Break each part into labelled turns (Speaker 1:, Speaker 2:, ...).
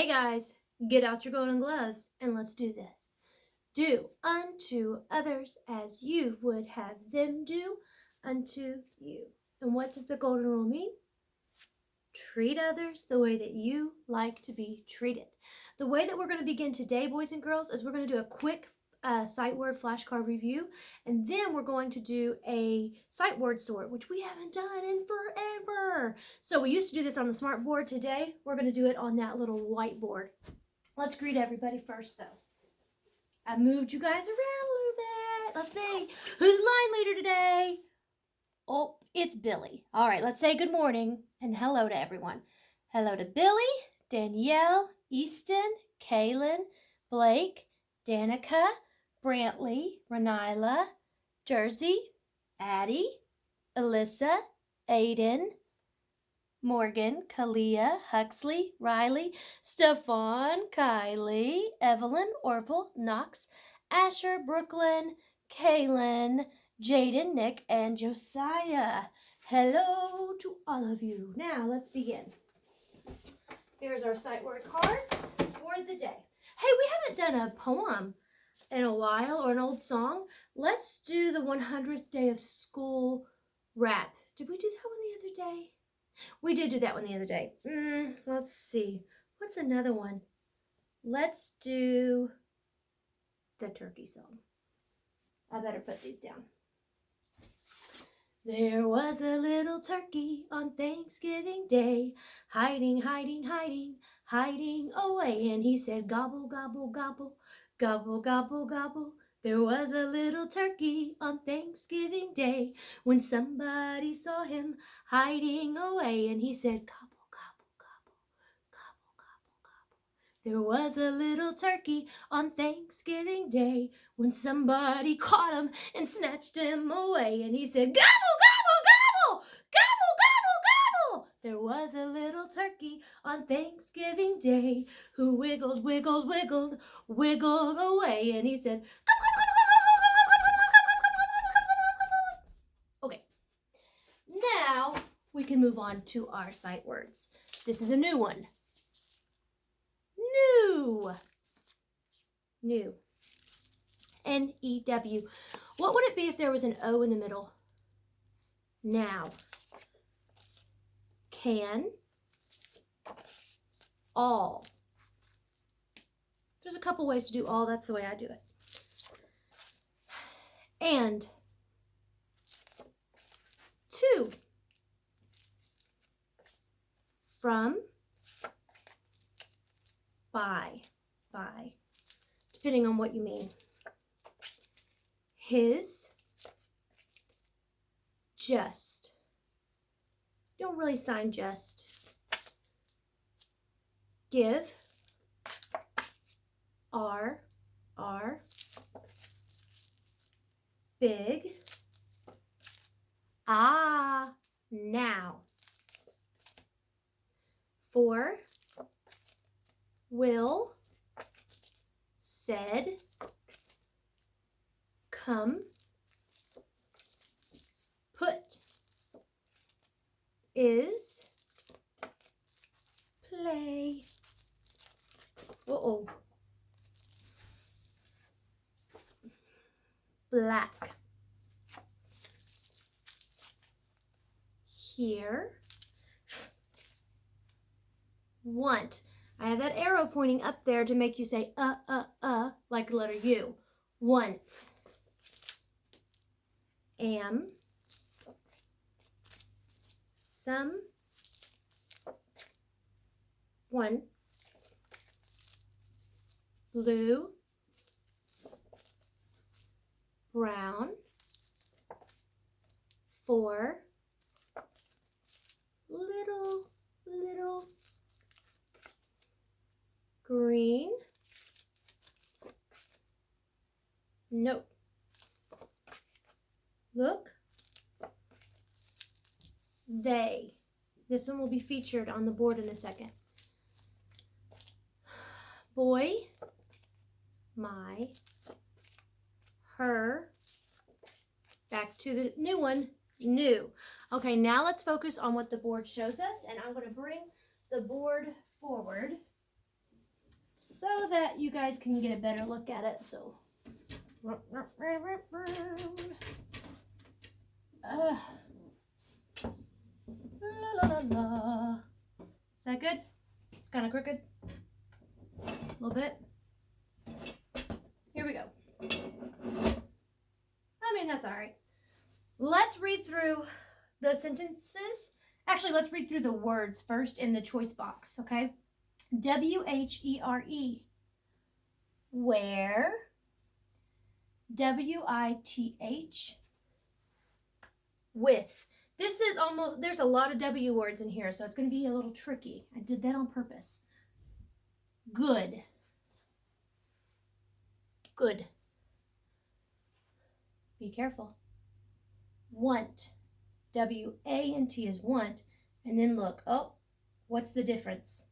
Speaker 1: guys, get out your golden gloves and let's do this. Do unto others as you would have them do unto you. And what does the golden rule mean? Treat others the way that you like to be treated. The way that we're going to begin today, boys and girls, is we're going to do a quick sight word flashcard review, and then we're going to do a sight word sort, which we haven't done in forever. So we used to do this on the smart board. Today we're going to do it on that little whiteboard. Let's greet everybody first, though. I moved you guys around a little bit. Let's see, who's line leader today? Oh, it's Billy. All right, let's say good morning and hello to everyone. Hello to Billy, Danielle, Easton, Kaylin, Blake, Danica, Brantley, Renila, Jersey, Addie, Alyssa, Aiden, Morgan, Kalia, Huxley, Riley, Stefan, Kylie, Evelyn, Orville, Knox, Asher, Brooklyn, Kaylin, Jaden, Nick, and Josiah. Hello to all of you. Now let's begin. Here's our sight word cards for the day. Hey, we haven't done a poem in a while or an old song. Let's do the 100th day of school rap. Did we do that one the other day? We did do that one the other day. Let's see. What's another one? Let's do the turkey song. I better put these down. There was a little turkey on Thanksgiving Day, hiding, hiding, hiding, hiding away. And he said, gobble, gobble, gobble, gobble, gobble, gobble. There was a little turkey on Thanksgiving Day when somebody saw him hiding away. And he said, gobble, gobble, gobble, gobble, gobble, gobble. There was a little turkey on Thanksgiving Day when somebody caught him and snatched him away. And he said, gobble, gobble, gobble, gobble, gobble, gobble. There was a little turkey on Thanksgiving Day who wiggled, wiggled, wiggled, wiggled away. And he said, okay, now we can move on to our sight words. This is a new one. New. New. N-E-W. What would it be if there was an O in the middle? Now. Can. All. There's a couple ways to do all. That's the way I do it. And. To. From. By. Depending on what you mean. His. Just. You don't really sign just. Give. Are. Big. Now. For. Will. Said. Come. Put. Is. Play. Uh-oh. Black. Here. Want. I have that arrow pointing up there to make you say like the letter U. Want. Am. Some. One. Blue. Brown. For. Little. Green. Nope. Look. They. This one will be featured on the board in a second. Boy. My. Her. Back to the new one. New. Okay, now let's focus on what the board shows us, and I'm going to bring the board forward. so that you guys can get a better look at it. So, la, la, la, la. Is that good? It's kind of crooked. A little bit. Here we go. I mean, that's all right. Let's read through the sentences. Actually, let's read through the words first in the choice box, okay? W-H-E-R-E. Where. W-I-T-H. With. This is almost, there's a lot of W words in here, so it's going to be a little tricky. I did that on purpose. Good. Good. Be careful. Want. W-A-N-T is want. And then look. Oh, what's the difference?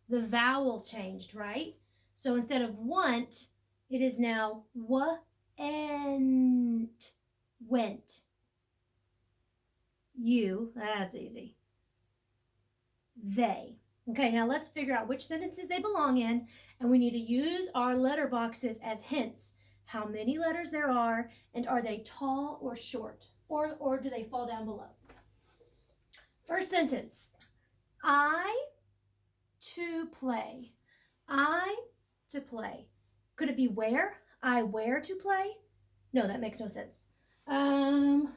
Speaker 1: The vowel changed, right? So instead of want, it is now wa-ent. Went. You. That's easy. They. Okay, now let's figure out which sentences they belong in, and we need to use our letter boxes as hints. How many letters there are, and are they tall or short, or do they fall down below? First sentence. I to play. I to play. Could it be where? I wear to play? No, that makes no sense. Could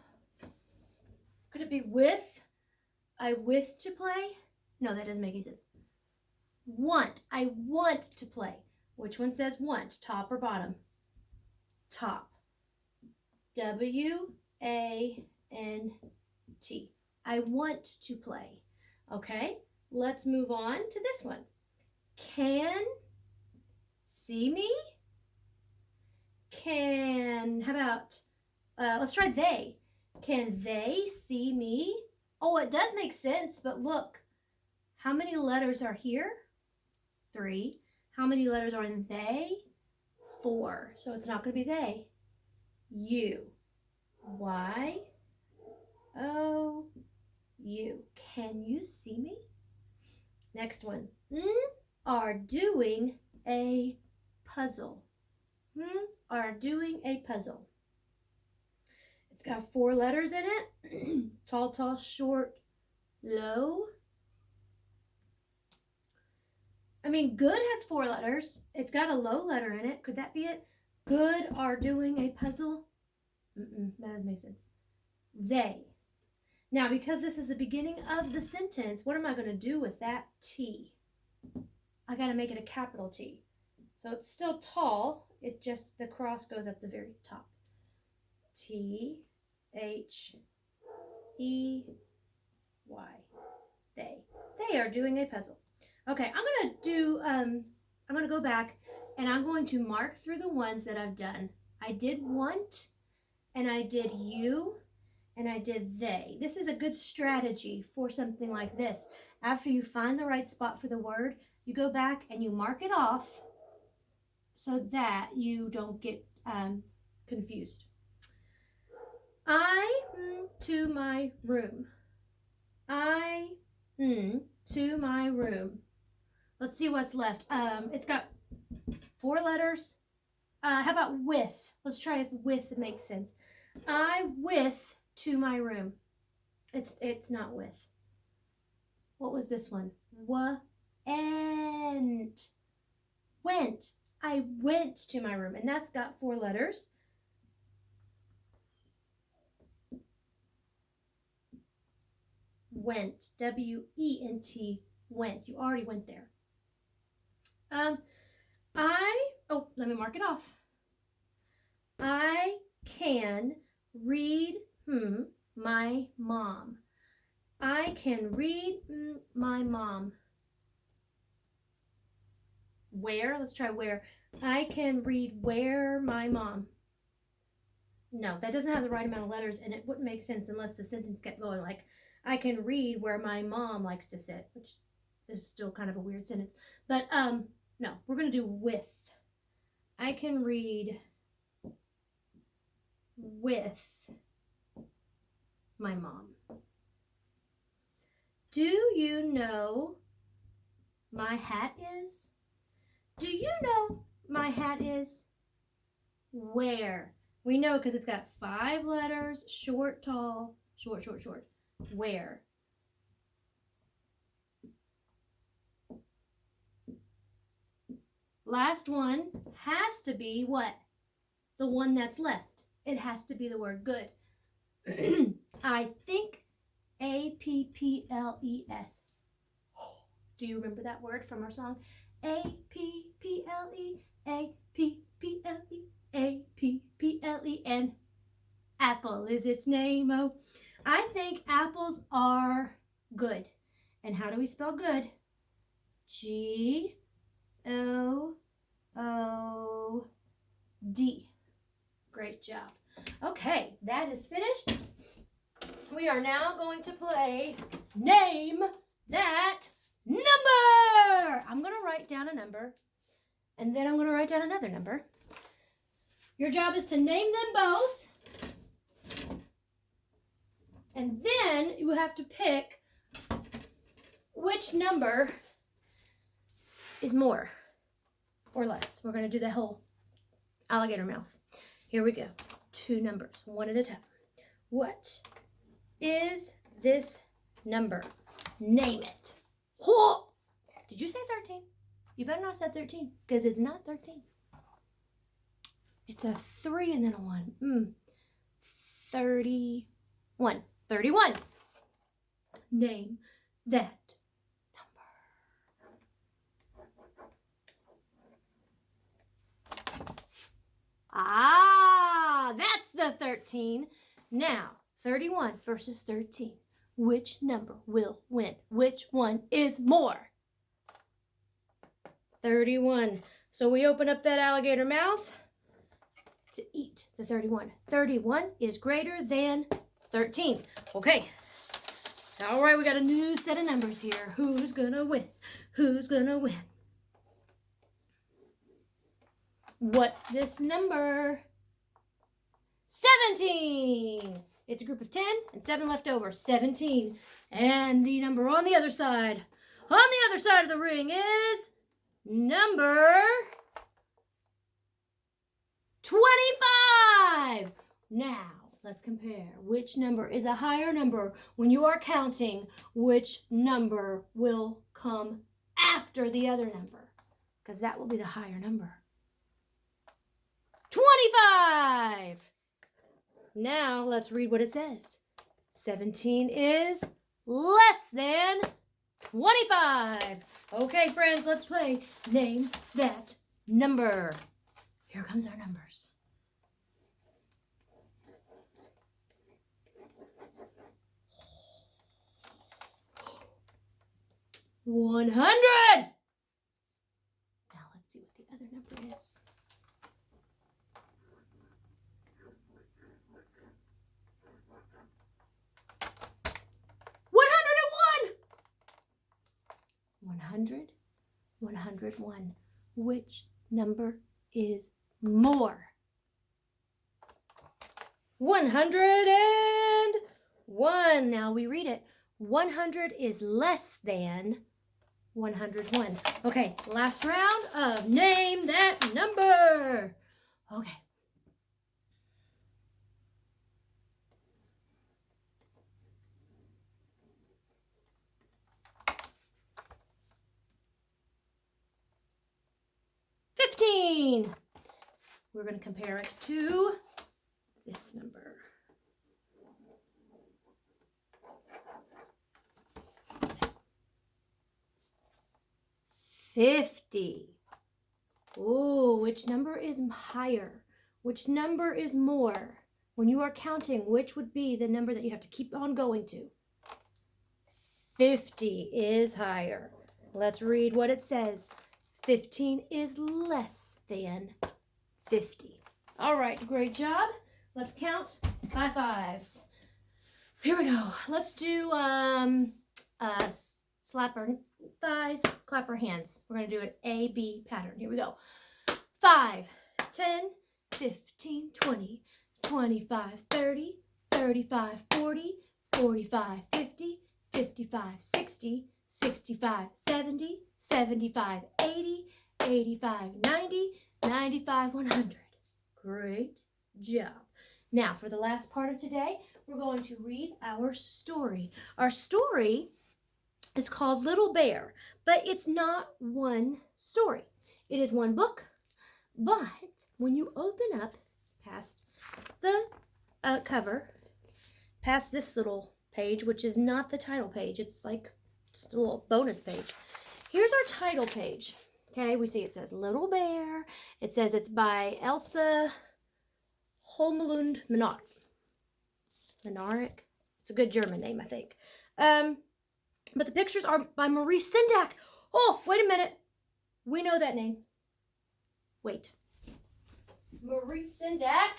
Speaker 1: it be with? I with to play? No, that doesn't make any sense. Want. I want to play. Which one says want? Top or bottom? Top. W-A-N-T. I want to play. Okay, let's move on to this one. Can see me? Can, how about, let's try they. Can they see me? Oh, it does make sense, but look. How many letters are here? 3. How many letters are in they? 4. So it's not going to be they. You. Y-O-U. Can you see me? Next one. Are doing a puzzle. Are doing a puzzle. It's got 4 letters in it. Tall, tall, short, low. I mean, good has 4 letters. It's got a low letter in it. Could that be it? Good are doing a puzzle. That doesn't make sense. They. Now, because this is the beginning of the sentence, what am I going to do with that T? I got to make it a capital T. So it's still tall. It just, the cross goes at the very top. T-H-E-Y. They. They are doing a puzzle. Okay, I'm going to go back and I'm going to mark through the ones that I've done. I did want, and I did you, and I did they. This is a good strategy for something like this. After you find the right spot for the word, you go back and you mark it off so that you don't get confused. I to my room. I to my room. Let's see what's left. It's got 4 letters. How about with? Let's try if with makes sense. I with to my room. It's not with. What was this one? Went. Went. I went to my room. And that's got 4 letters. Went. W-E-N-T. Went. You already went there. Let me mark it off. I can read my mom. I can read my mom. Where? Let's try where. I can read where my mom. No, that doesn't have the right amount of letters, and it wouldn't make sense unless the sentence kept going like, I can read where my mom likes to sit, which is still kind of a weird sentence. But no, we're going to do with. I can read with my mom. Do you know my hat is? Do you know my hat is? Where? We know because it's got 5 letters, short, tall, short, short, short. Where? Last one has to be what? The one that's left. It has to be the word good. I think A-P-P-L-E-S. Do you remember that word from our song? A-P-P-L-E, A-P-P-L-E, A-P-P-L-E, apple is its name. Oh, I think apples are good. And how do we spell good? G-O-O-D. Great job. Okay, that is finished. We are now going to play Name That Number. I'm going to write down a number, and then I'm going to write down another number. Your job is to name them both, and then you have to pick which number is more or less. We're going to do the whole alligator mouth. Here we go. 2 numbers, one at a time. What is this number? Name it. Oh! Did you say 13? You better not say 13, because it's not 13. It's a 3 and then a 1. 31. 31. Name that number. Ah, that's the 13. Now, 31 versus 13. Which number will win? Which one is more? 31. So we open up that alligator mouth to eat the 31. 31 is greater than 13. Okay. All right, we got a new set of numbers here. Who's gonna win? Who's gonna win? What's this number? 17. It's a group of 10 and 7 left over. 17. And the number on the other side of the ring is number 25. Now, let's compare. Which number is a higher number? When you are counting, which number will come after the other number? Because that will be the higher number. 25. Now, let's read what it says. 17 is less than 25. Okay, friends, let's play Name That Number. Here comes our numbers. 100. Now let's see what the other number is. 100, 101. Which number is more? 101. Now we read it. 100 is less than 101. Okay, last round of Name That Number. Okay. We're going to compare it to this number. 50. Oh, which number is higher? Which number is more? When you are counting, which would be the number that you have to keep on going to? 50 is higher. Let's read what it says. 15 is less than 50. All right, great job. Let's count by fives. Here we go. Let's do slap our thighs, clap our hands. We're going to do an A-B pattern. Here we go. 5, 10, 15, 20, 25, 30, 35, 40, 45, 50, 55, 60, 65, 70, 75, 80, 85, 90, 95, 100. Great job. Now, for the last part of today, we're going to read our story. Our story is called Little Bear, but it's not one story. It is one book, but when you open up past the cover, past this little page, which is not the title page, it's like just a little bonus page. Here's our title page. Okay, we see it says Little Bear. It says it's by Elsa Holmelund Minarik. It's a good German name, I think. But the pictures are by Marie Sendak. Oh, wait a minute. We know that name. Wait. Marie Sendak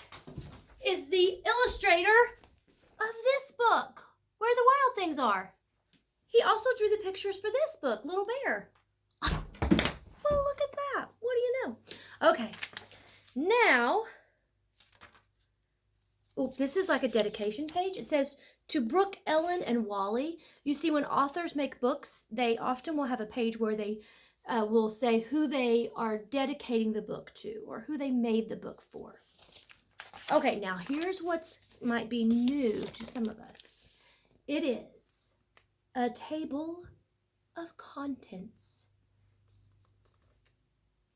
Speaker 1: is the illustrator of this book, Where the Wild Things Are. He also drew the pictures for this book, Little Bear. Well, look at that. What do you know? Okay. Now, oh, this is like a dedication page. It says, to Brooke, Ellen, and Wally. You see, when authors make books, they often will have a page where they will say who they are dedicating the book to or who they made the book for. Okay, now here's what might be new to some of us. It is a table of contents.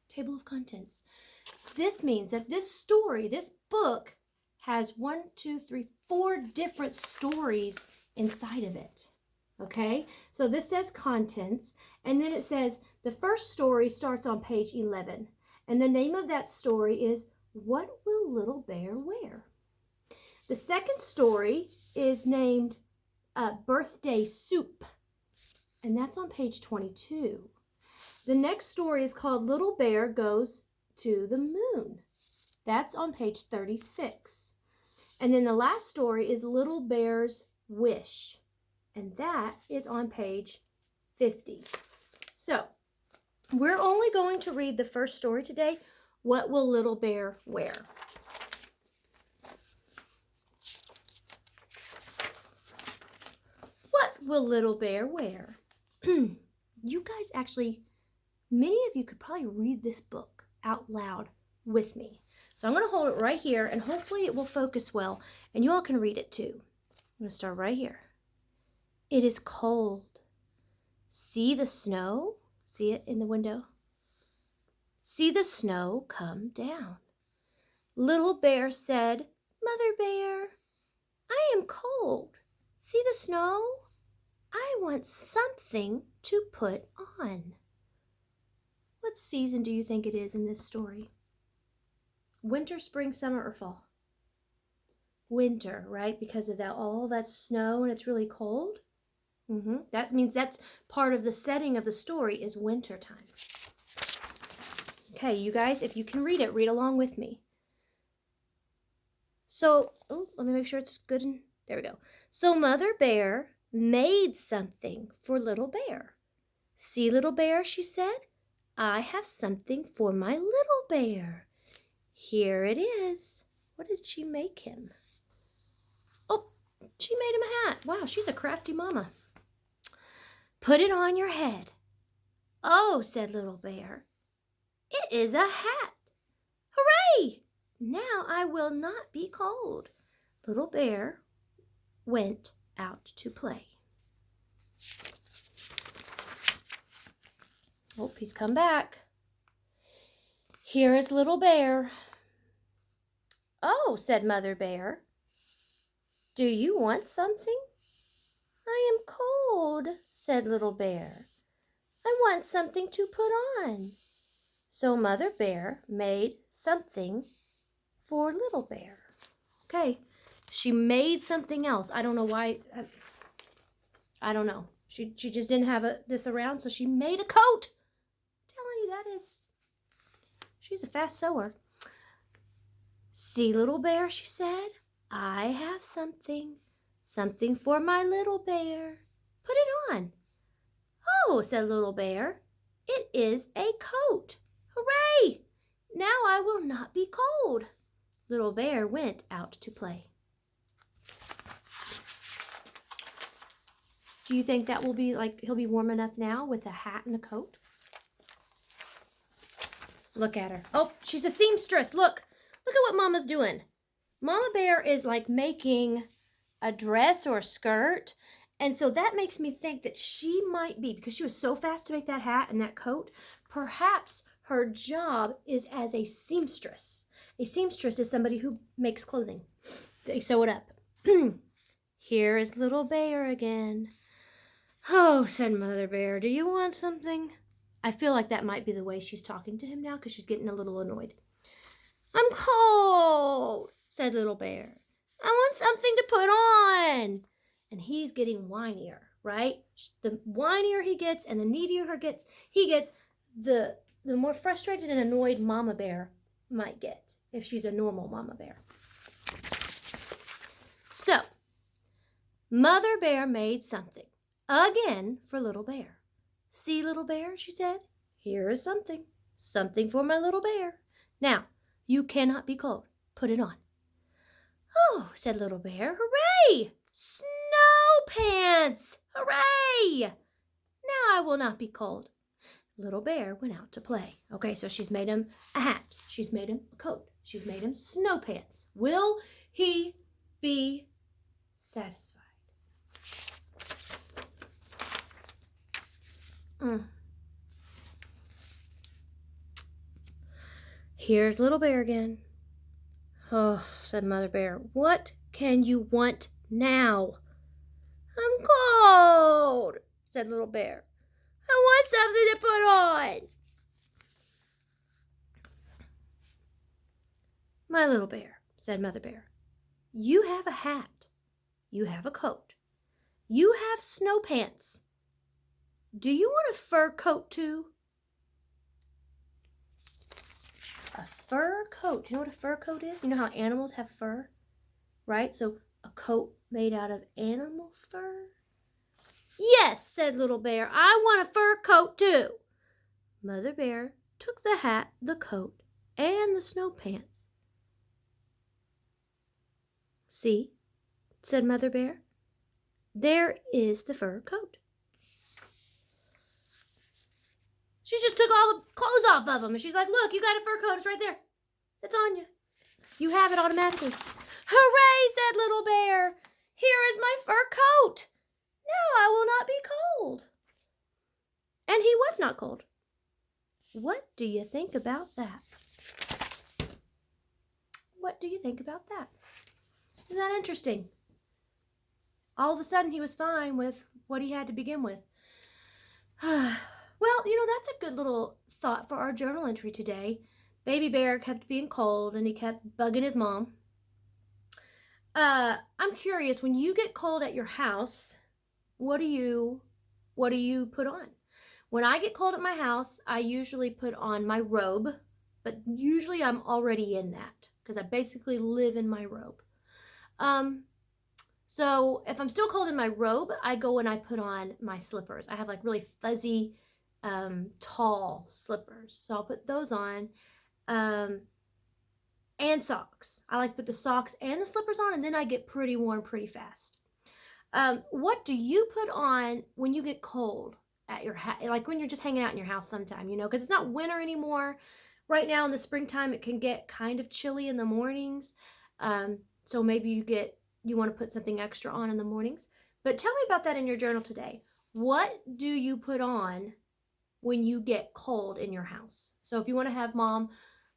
Speaker 1: Table of contents. This means that this story, this book, has 4 different stories inside of it. Okay, so this says contents, and then it says the first story starts on page 11, and the name of that story is What Will Little Bear Wear? The second story is named Birthday Soup, and that's on page 22. The next story is called Little Bear Goes to the Moon. That's on page 36. And then the last story is Little Bear's Wish, and that is on page 50. So, we're only going to read the first story today, What Will Little Bear Wear? What will Little Bear wear? You guys actually, many of you could probably read this book out loud with me. So I'm going to hold it right here, and hopefully it will focus well, and you all can read it too. I'm going to start right here. It is cold. See the snow? See it in the window? See the snow come down. Little Bear said, Mother Bear, I am cold. See the snow? I want something to put on. What season do you think it is in this story? Winter, spring, summer, or fall? Winter, right? Because of all that snow and it's really cold. That means that's part of the setting of the story is winter time. Okay, you guys, if you can read it, read along with me. So, let me make sure it's good. There we go. So Mother Bear made something for Little Bear. See, Little Bear, she said, I have something for my little bear. Here it is. What did she make him? Oh, she made him a hat. Wow, she's a crafty mama. Put it on your head. Oh, said Little Bear, it is a hat. Hooray! Now I will not be cold. Little Bear went out to play. Oh, he's come back. Here is Little Bear. Oh, said Mother Bear, do you want something? I am cold, said Little Bear. I want something to put on. So Mother Bear made something for Little Bear. Okay, she made something else. I don't know why. I don't know. She just didn't have this around, so she made a coat. I'm telling you, she's a fast sewer. See, Little Bear, she said, I have something for my little bear. Put it on. Oh, said Little Bear, it is a coat. Hooray! Now I will not be cold. Little Bear went out to play. Do you think that will be like, he'll be warm enough now with a hat and a coat? Look at her. Oh, she's a seamstress. Look at what Mama's doing. Mama Bear is like making a dress or a skirt. And so that makes me think that she might be, because she was so fast to make that hat and that coat, perhaps her job is as a seamstress. A seamstress is somebody who makes clothing. They sew it up. Here is little Bear again. Oh, said Mother Bear, do you want something? I feel like that might be the way she's talking to him now, because she's getting a little annoyed. I'm cold, said little Bear. I want something to put on. And he's getting whinier, right? The whinier he gets and the needier he gets, the more frustrated and annoyed Mama Bear might get if she's a normal Mama Bear. So, Mother Bear made something again for little Bear. See, little Bear, she said, here is something. Something for my little bear. Now, you cannot be cold. Put it on. Oh, said little Bear, hooray! Snow pants! Hooray! Now I will not be cold. Little Bear went out to play. Okay, so she's made him a hat. She's made him a coat. She's made him snow pants. Will he be satisfied? Here's little Bear again. Oh, said Mother Bear, what can you want now? I'm cold, said little Bear. I want something to put on. My little bear, said Mother Bear, you have a hat. You have a coat. You have snow pants. Do you want a fur coat too? A fur coat. Do you know what a fur coat is? You know how animals have fur, right? So a coat made out of animal fur? Yes, said little Bear, I want a fur coat too. Mother Bear took the hat, the coat, and the snow pants. See, said Mother Bear, there is the fur coat. She just took all the clothes off of him, and she's like, look, you got a fur coat. It's right there. It's on you. You have it automatically. Hooray, said little Bear. Here is my fur coat. Now I will not be cold. And he was not cold. What do you think about that? What do you think about that? Isn't that interesting? All of a sudden he was fine with what he had to begin with. Well, that's a good little thought for our journal entry today. Baby Bear kept being cold and he kept bugging his mom. I'm curious, when you get cold at your house, what do you put on? When I get cold at my house, I usually put on my robe, but usually I'm already in that because I basically live in my robe. So if I'm still cold in my robe, I go and I put on my slippers. I have like really fuzzy, tall slippers. So I'll put those on, and socks. I like to put the socks and the slippers on, and then I get pretty warm pretty fast. What do you put on when you get cold at your house? Like when you're just hanging out in your house sometime, because it's not winter anymore. Right now in the springtime, it can get kind of chilly in the mornings. So maybe you want to put something extra on in the mornings. But tell me about that in your journal today. What do you put on when you get cold in your house? So if you want to have mom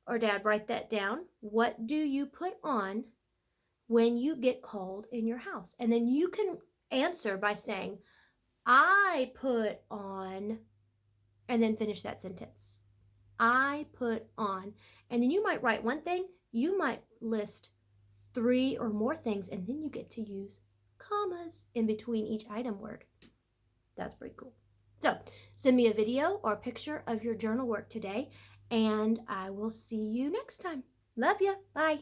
Speaker 1: or dad write that down, what do you put on when you get cold in your house? And then you can answer by saying, I put on, and then finish that sentence. I put on. And then you might write one thing, you might list 3 or more things, and then you get to use commas in between each item word. That's pretty cool. So send me a video or a picture of your journal work today, and I will see you next time. Love ya. Bye.